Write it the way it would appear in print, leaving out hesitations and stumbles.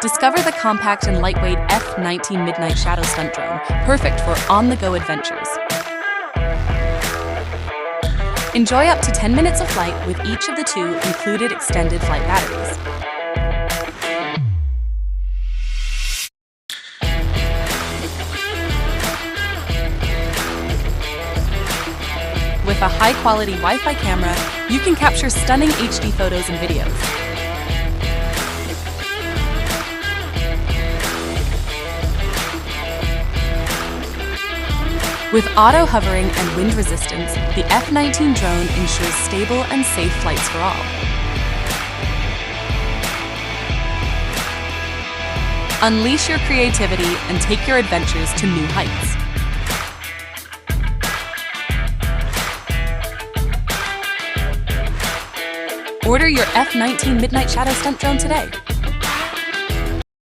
Discover the compact and lightweight F19 Midnight Shadow Stunt Drone, perfect for on-the-go adventures. Enjoy up to 10 minutes of flight with each of the two included extended flight batteries. With a high-quality Wi-Fi camera, you can capture stunning HD photos and videos. With auto hovering and wind resistance, the F19 drone ensures stable and safe flights for all. Unleash your creativity and take your adventures to new heights. Order your F19 Midnight Shadow Stunt Drone today.